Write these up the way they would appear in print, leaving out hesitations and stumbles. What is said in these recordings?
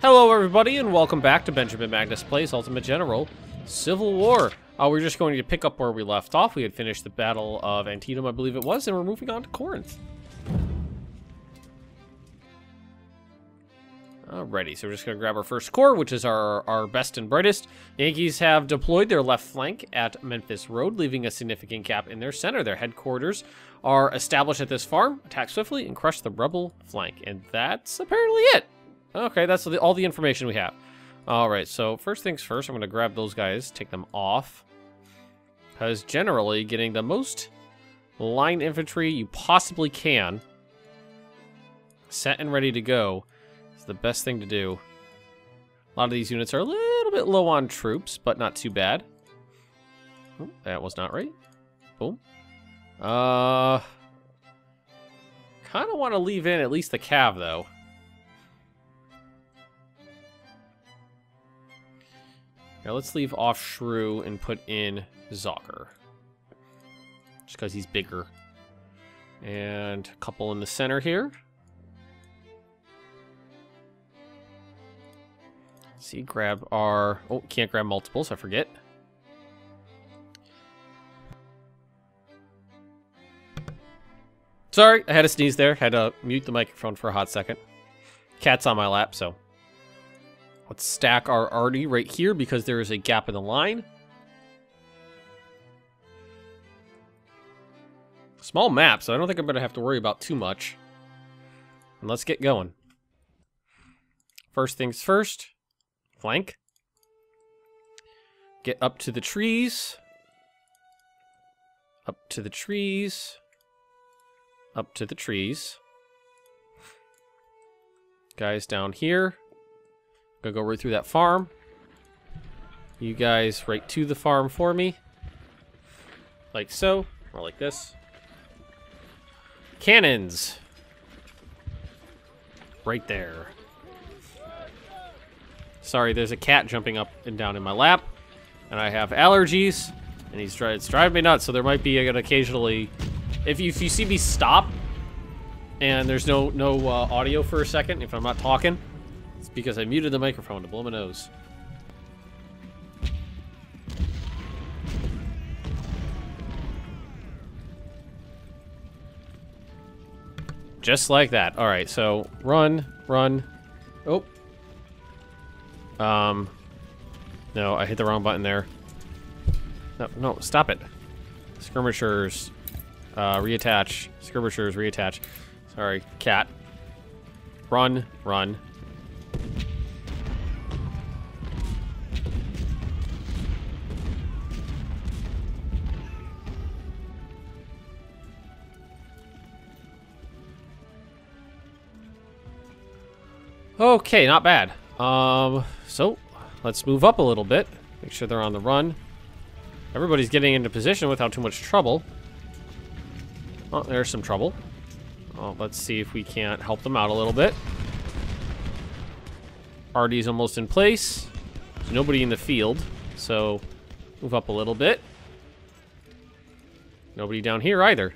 Hello everybody and welcome back to Benjamin Magnus Plays Ultimate General Civil War. We're just going to pick up where we left off. We had finished the Battle of Antietam, I believe it was, and we're moving on to Corinth. Alrighty, so we're just going to grab our first corps, which is our best and brightest. The Yankees have deployed their left flank at Memphis Road, leaving a significant gap in their center. Their headquarters are established at this farm. Attack swiftly and crush the rebel flank. And that's apparently it. Okay, that's all the information we have. Alright, so first things first, I'm going to grab those guys, take them off. Because generally, getting the most line infantry you possibly can, set and ready to go, is the best thing to do. A lot of these units are a little bit low on troops, but not too bad. Oh, that was not right. Boom. Kind of want to leave in at least the cav, though. Now let's leave off Shrew and put in Zocker. Just because he's bigger. And a couple in the center here. Let's see, grab our... Oh, can't grab multiples, I forget. Sorry, I had to sneeze there. Had to mute the microphone for a hot second. Cat's on my lap, so... Let's stack our arty right here because there is a gap in the line. Small map, so I don't think I'm going to have to worry about too much. And let's get going. First things first. Flank. Get up to the trees. Up to the trees. Up to the trees. Guys down here. Gonna go right through that farm. You guys right to the farm for me. Like so, or like this. Cannons. Right there. Sorry, there's a cat jumping up and down in my lap. And I have allergies. And it's driving me nuts, so there might be an occasionally... If you see me stop, and there's no audio for a second, if I'm not talking, it's because I muted the microphone to blow my nose. Just like that. Alright, so run. Oh. No, I hit the wrong button there. No, stop it. Skirmishers, reattach. Skirmishers, reattach. Sorry, cat. Run. Okay, not bad. So let's move up a little bit. Make sure they're on the run. Everybody's getting into position without too much trouble. Oh, there's some trouble. Oh, let's see if we can't help them out a little bit. Arty's almost in place. There's nobody in the field, so move up a little bit. Nobody down here either.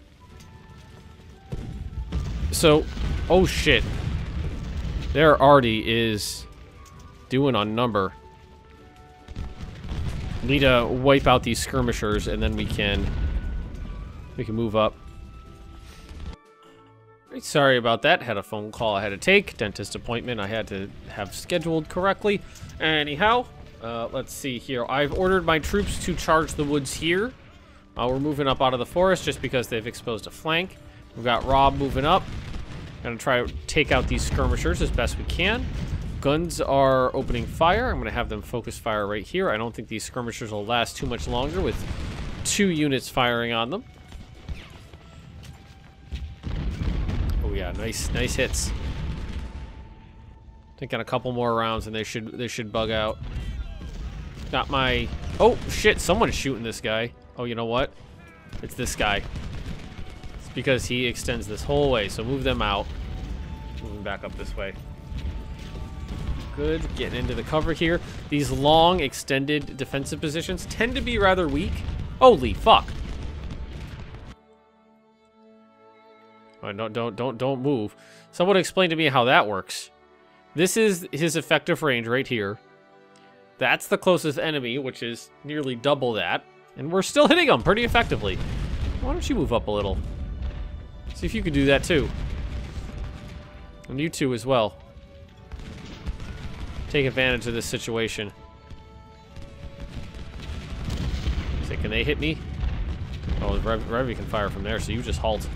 So, oh shit. Their Arty is doing on number. Need to wipe out these skirmishers and then we can move up. Sorry about that. Had a phone call I had to take. Dentist appointment I had to have scheduled correctly. Anyhow, let's see here. I've ordered my troops to charge the woods here. We're moving up out of the forest just because they've exposed a flank. We've got Rob moving up. Gonna try to take out these skirmishers as best we can. Guns are opening fire. I'm gonna have them focus fire right here. I don't think these skirmishers will last too much longer with 2 units firing on them. Oh yeah, nice hits. Taking a couple more rounds and they should bug out. Got my... Oh shit, someone's shooting this guy. Oh, you know what? It's this guy. It's because he extends this whole way, so move them out. Moving back up this way. Good, getting into the cover here. These long, extended defensive positions tend to be rather weak. Holy fuck. Oh, no, don't move. Someone explain to me how that works. This is his effective range right here. That's the closest enemy, which is nearly double that. And we're still hitting him pretty effectively. Why don't you move up a little? See if you can do that too. And you two as well. Take advantage of this situation. Say, can they hit me? Oh, Revy can fire from there, so you just halt.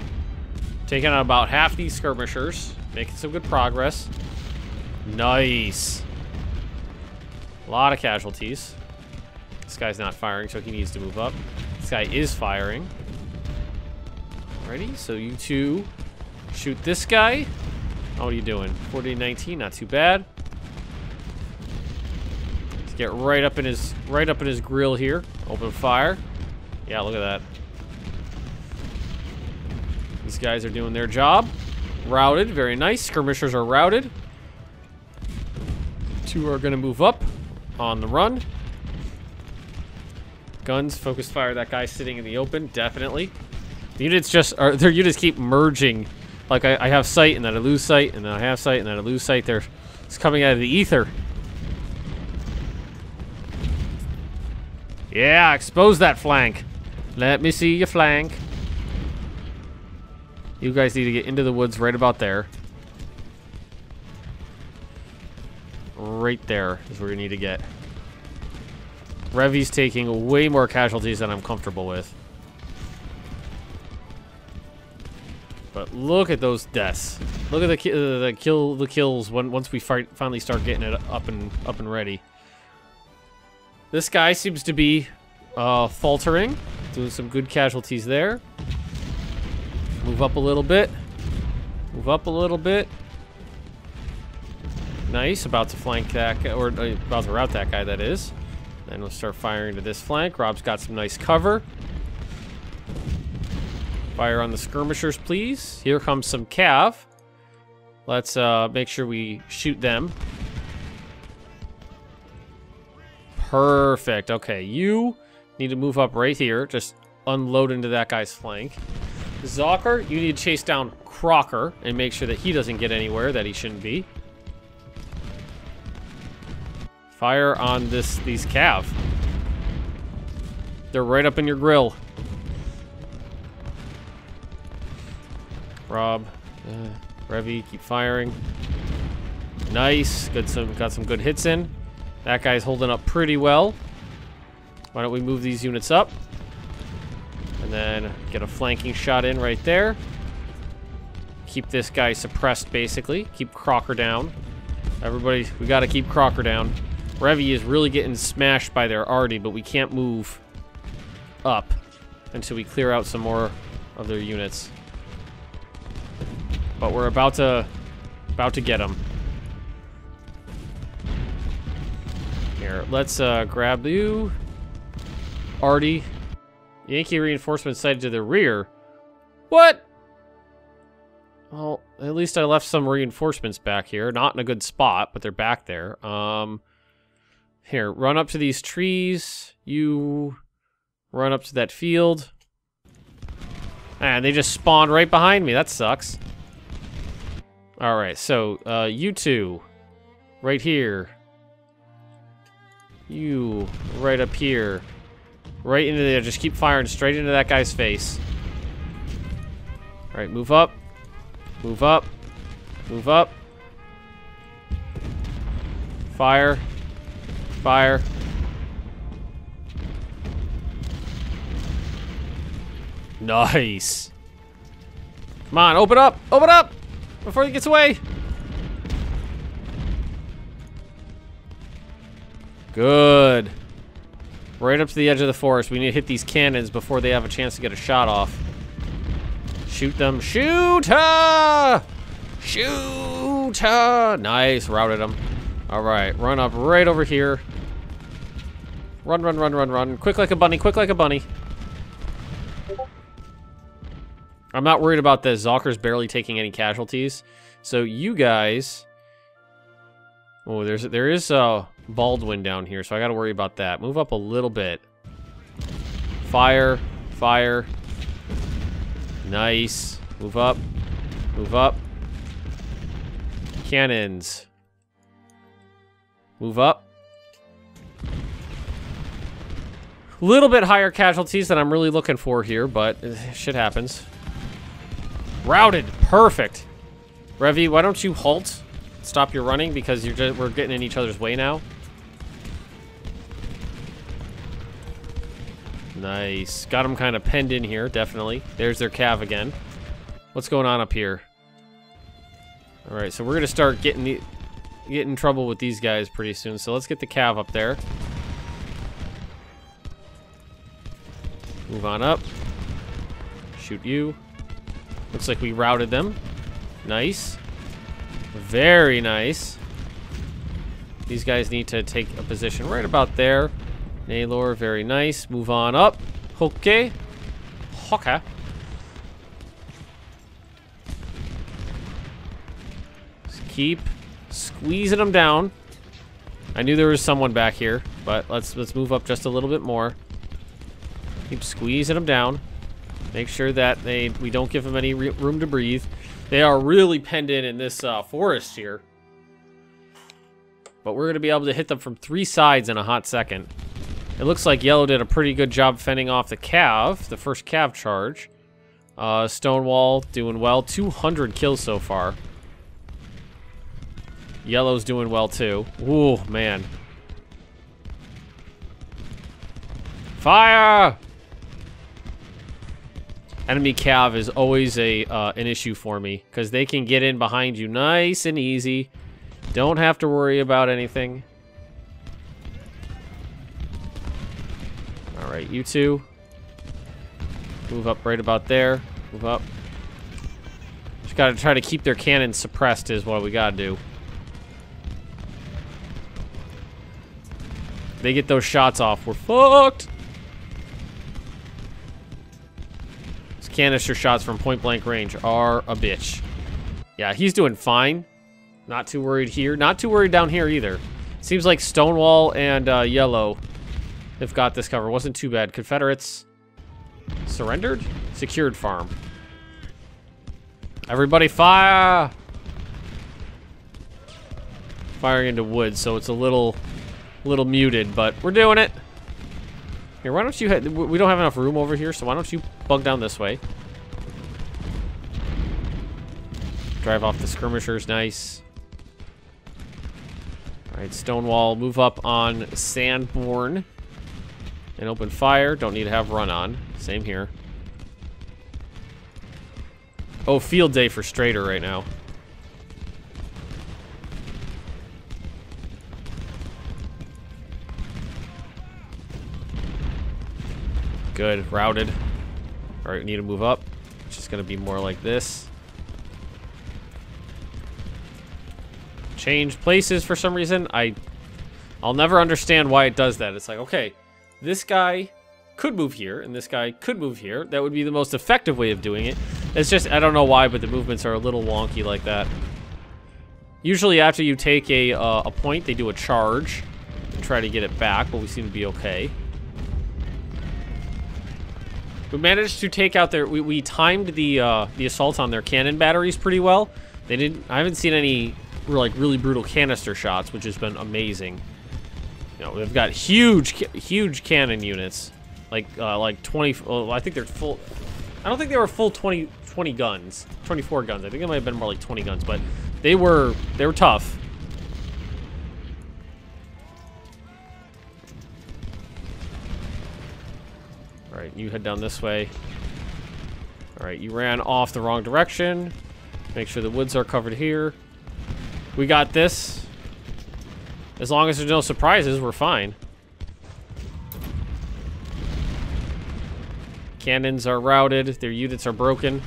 Taking out about half these skirmishers. Making some good progress. Nice. A lot of casualties. This guy's not firing, so he needs to move up. This guy is firing. Ready? So you two shoot this guy. How are you doing? 40-19, not too bad. Let's get right up in his grill here. Open fire. Yeah, look at that. These guys are doing their job. Routed, very nice. Skirmishers are routed. Two are gonna move up on the run. Guns, focus fire that guy sitting in the open, definitely. The units their units keep merging. Like I have sight and then I lose sight and then I have sight and then I lose sight. It's coming out of the ether. Yeah, expose that flank. Let me see your flank. You guys need to get into the woods right about there. Right there is where you need to get. Revy's taking way more casualties than I'm comfortable with. But look at those deaths. Look at the kills once we finally start getting it up and ready. This guy seems to be faltering, doing some good casualties there. Move up a little bit. Move up a little bit. Nice. About to flank that guy, or about to rout that guy, that is. Then we'll start firing to this flank. Rob's got some nice cover. Fire on the skirmishers, please. Here comes some cav. Let's make sure we shoot them. Perfect. Okay, you need to move up right here. Just unload into that guy's flank. Zocker, you need to chase down Crocker and make sure that he doesn't get anywhere that he shouldn't be. Fire on these cav. They're right up in your grill. Rob, Revy, keep firing. Nice. Got some good hits in. That guy's holding up pretty well. Why don't we move these units up? And then get a flanking shot in right there. Keep this guy suppressed, basically. Keep Crocker down. Everybody, we gotta keep Crocker down. Revy is really getting smashed by there already, but we can't move up until we clear out some more of their units. But we're about to get them. Here, let's grab you. Artie. Yankee reinforcements sighted to the rear. What? Well, at least I left some reinforcements back here. Not in a good spot, but they're back there. Here, run up to these trees. You run up to that field. And they just spawned right behind me. That sucks. Alright, so, you two. Right here. You, right up here. Right into there. Just keep firing straight into that guy's face. Alright, move up. Move up. Move up. Fire. Fire. Nice. Come on, open up! Open up! Before he gets away! Good. Right up to the edge of the forest. We need to hit these cannons before they have a chance to get a shot off. Shoot them. Shoot her! Shoot her! Nice, routed them. Alright, run up right over here. Run, run, run, run, run. Quick like a bunny, quick like a bunny. I'm not worried about this. Zocker's barely taking any casualties. So you guys... Oh, there is Baldwin down here, so I gotta worry about that. Move up a little bit. Fire. Fire. Nice. Move up. Move up. Cannons. Move up. A little bit higher casualties than I'm really looking for here, but shit happens. Routed. Perfect. Revy, why don't you halt? Stop your running because we're getting in each other's way now. Nice. Got them kind of penned in here, definitely. There's their cav again. What's going on up here? All right, so we're going to start getting in trouble with these guys pretty soon. So let's get the cav up there. Move on up. Shoot you. Looks like we routed them. Nice. Very nice. These guys need to take a position right about there. Naylor, very nice. Move on up. Okay. Okay. Just keep squeezing them down. I knew there was someone back here, but let's move up just a little bit more. Keep squeezing them down. Make sure that we don't give them any room to breathe. They are really penned in this forest here. But we're going to be able to hit them from 3 sides in a hot second. It looks like Yellow did a pretty good job fending off the cav, the first cav charge. Stonewall doing well. 200 kills so far. Yellow's doing well too. Ooh, man. Fire! Enemy cav is always an issue for me because they can get in behind you nice and easy. Don't have to worry about anything. All right, you two. Move up right about there. Move up. Just got to try to keep their cannons suppressed is what we got to do. They get those shots off, we're fucked. Canister shots from point blank range are a bitch. Yeah, he's doing fine. Not too worried here. Not too worried down here either. Seems like Stonewall and Yellow have got this cover. Wasn't too bad. Confederates surrendered? Secured farm. Everybody fire! Firing into woods, so it's a little muted, but we're doing it. Here, why don't you head... We don't have enough room over here, so why don't you bug down this way? Drive off the skirmishers, nice. Alright, Stonewall, move up on Sanborn. And open fire. Don't need to have run on. Same here. Oh, field day for Strader right now. Good, routed. All right, we need to move up. It's just gonna be more like this. Change places for some reason. I'll never understand why it does that. It's like, okay, this guy could move here, and this guy could move here. That would be the most effective way of doing it. It's just, I don't know why, but the movements are a little wonky like that. Usually after you take a point, they do a charge and try to get it back, but we seem to be okay. We managed to take out their... We timed the assault on their cannon batteries pretty well. They didn't... I haven't seen any really brutal canister shots, which has been amazing. You know, they've got huge cannon units, like 20. Well, I think they're full. I don't think they were full 20 guns, 24 guns. I think it might have been more like 20 guns, but they were tough. All right, you head down this way. All right, you ran off the wrong direction. Make sure the woods are covered here. We got this. As long as there's no surprises, we're fine. Cannons are routed. Their units are broken.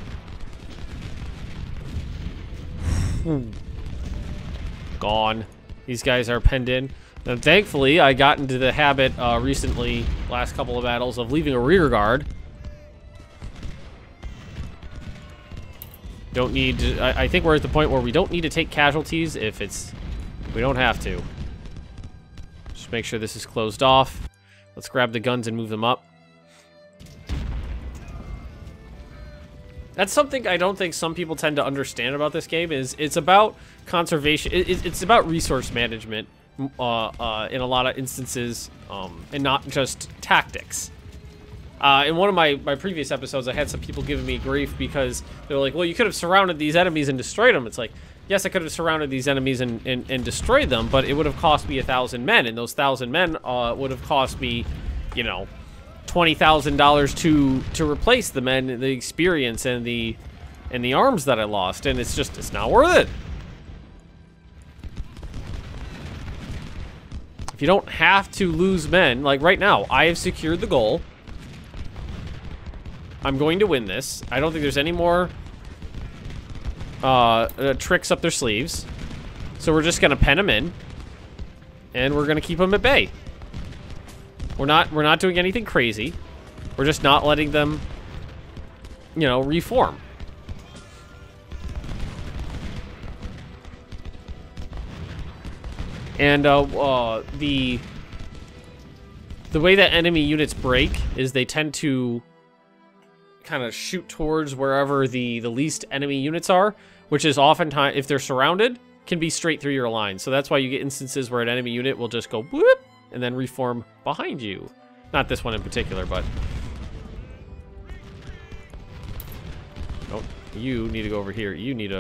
Gone. These guys are penned in. And thankfully, I got into the habit recently, last couple of battles, of leaving a rear guard. Don't need to, I think we're at the point where we don't need to take casualties if we don't have to. Just make sure this is closed off. Let's grab the guns and move them up. That's something I don't think some people tend to understand about this game is it's about conservation. It's about resource management in a lot of instances, and not just tactics. In one of my previous episodes, I had some people giving me grief because they were like, well, you could have surrounded these enemies and destroyed them. It's like, yes, I could have surrounded these enemies and destroyed them, but it would have cost me 1,000 men, and those 1,000 men would have cost me, you know, $20,000 to replace the men, the experience, and the arms that I lost, and it's not worth it. If you don't have to lose men, like right now, I have secured the goal. I'm going to win this. I don't think there's any more tricks up their sleeves. So we're just gonna pen them in, and we're gonna keep them at bay. We're not doing anything crazy. We're just not letting them, you know, reform. And the way that enemy units break is they tend to kind of shoot towards wherever the least enemy units are, which is oftentimes, if they're surrounded, can be straight through your line. So that's why you get instances where an enemy unit will just go whoop and then reform behind you. Not this one in particular, but oh, you need to go over here. You need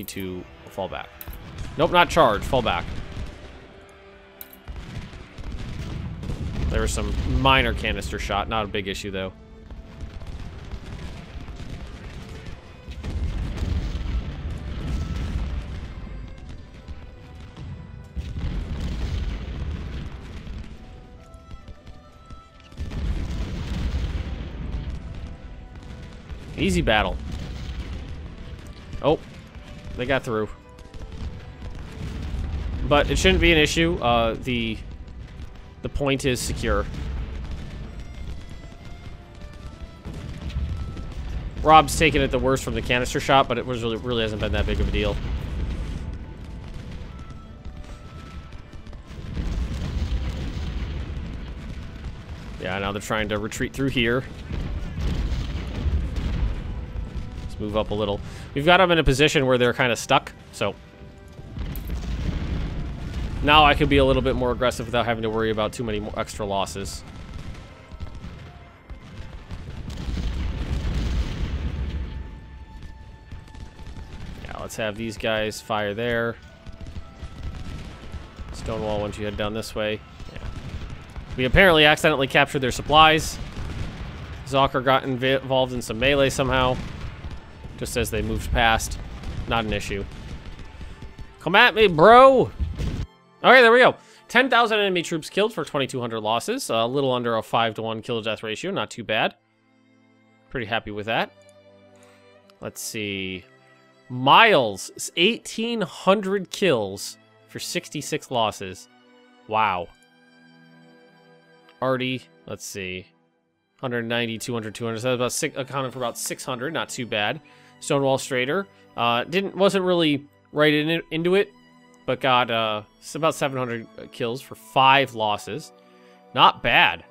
to fall back. Nope, not charge. Fall back. There was some minor canister shot, not a big issue though. Easy battle. Oh, they got through. But it shouldn't be an issue. The point is secure. Rob's taken it the worst from the canister shot, but it was really hasn't been that big of a deal. Yeah, now they're trying to retreat through here. Let's move up a little. We've got them in a position where they're kind of stuck, so now I could be a little bit more aggressive without having to worry about too many more extra losses. Yeah, let's have these guys fire there. Stonewall once you head down this way. Yeah. We apparently accidentally captured their supplies. Zocker got involved in some melee somehow, just as they moved past. Not an issue. Come at me, bro! Okay, there we go. 10,000 enemy troops killed for 2,200 losses. A little under a 5-to-1 kill-to-death ratio. Not too bad. Pretty happy with that. Let's see. Miles, 1,800 kills for 66 losses. Wow. Artie, let's see. 190, 200, 200. So that's about accounted for about 600. Not too bad. Stonewall Strader wasn't really right into it, but got about 700 kills for 5 losses. Not bad.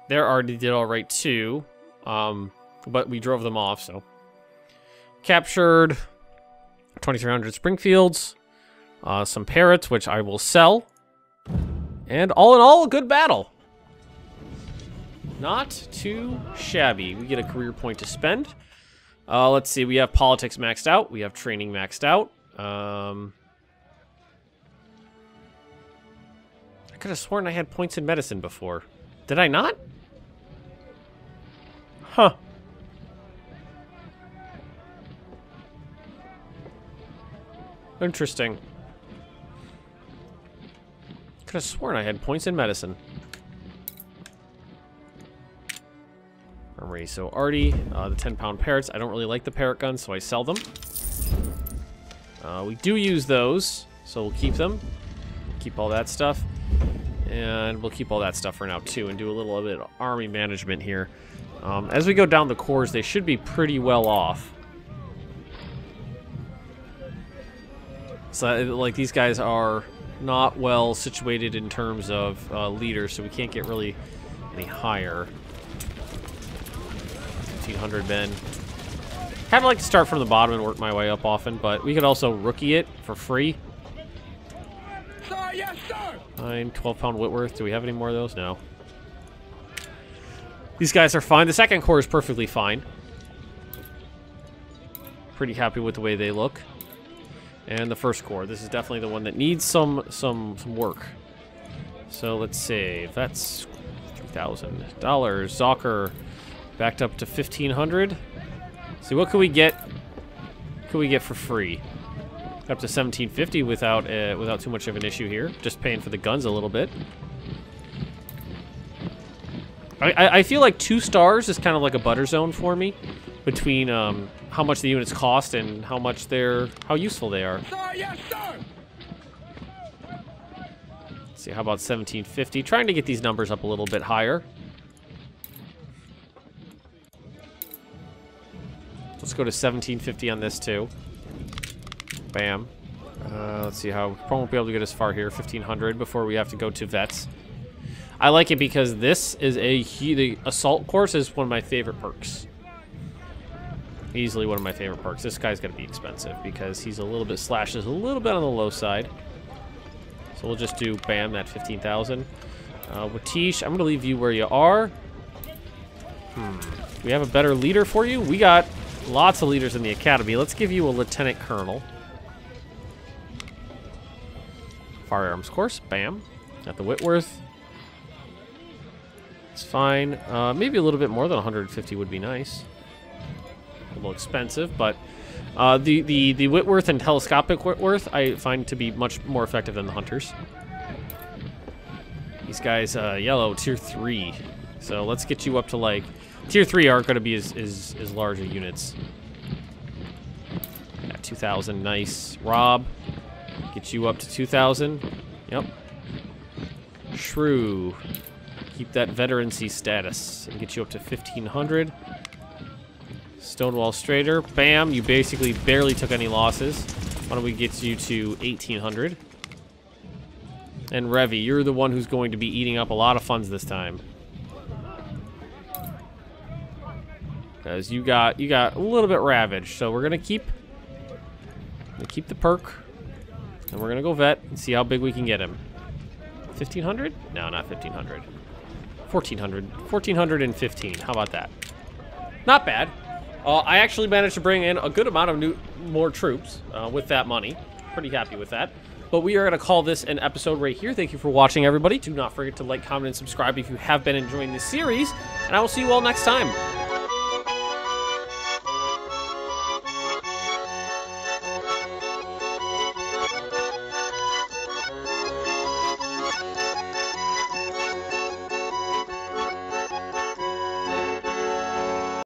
Their Artie did all right too, but we drove them off. So captured 2,300 Springfields, some Parrots, which I will sell, and all in all, a good battle. Not too shabby. We get a career point to spend. Let's see. We have politics maxed out. We have training maxed out. I could have sworn I had points in medicine before. Did I not? Huh. Interesting. Could have sworn I had points in medicine. Armory. So Artie, the 10-pound Parrots. I don't really like the Parrot guns, so I sell them. We do use those, so we'll keep them. Keep all that stuff. And we'll keep all that stuff for now, too, and do a little bit of army management here. As we go down the cores, they should be pretty well off. So, like, these guys are not well situated in terms of leaders, so we can't get really any higher. 1,500 men. Kind of like to start from the bottom and work my way up often, but we could also rookie it for free. Fine. 12-pound Whitworth. Do we have any more of those? No. These guys are fine. The second corps is perfectly fine. Pretty happy with the way they look. And the first corps. This is definitely the one that needs some work. So let's save. That's $3,000. Zocker backed up to 1,500. See, what could we get? Could we get for free? Up to 1,750 without too much of an issue here. Just paying for the guns a little bit. I feel like 2 stars is kind of like a butter zone for me between how much the units cost and how useful they are. Sir, yes, sir. Let's see, how about 1,750? Trying to get these numbers up a little bit higher. Let's go to 1,750 on this too. Bam. Let's see how probably won't be able to get as far here. 1,500 before we have to go to vets. I like it because this is the assault course is one of my favorite perks. Easily one of my favorite perks. This guy's gonna be expensive because he's a little bit slashes a little bit on the low side. So we'll just do bam that 15,000. Watish, I'm gonna leave you where you are. We have a better leader for you. We got lots of leaders in the academy. Let's give you a lieutenant colonel. Firearms course, bam. Got the Whitworth. It's fine. Maybe a little bit more than 150 would be nice. A little expensive, but the Whitworth and telescopic Whitworth I find to be much more effective than the Hunters. These guys, yellow, tier 3. So let's get you up to like... Tier 3 aren't going to be as large a units. Yeah, 2,000, nice. Rob, get you up to 2,000. Yep. Shrew. Keep that veterancy status and get you up to 1,500. Stonewall Strader, bam, you basically barely took any losses. Why don't we get you to 1,800? And Revy, you're the one who's going to be eating up a lot of funds this time. Because you got a little bit ravaged, so we're gonna keep the perk. And we're gonna go vet and see how big we can get him. 1,500? No, not 1,500. 1,400. 1,415. How about that? Not bad. I actually managed to bring in a good amount of more troops with that money. Pretty happy with that. But we are going to call this an episode right here. Thank you for watching, everybody. Do not forget to like, comment, and subscribe if you have been enjoying this series. And I will see you all next time.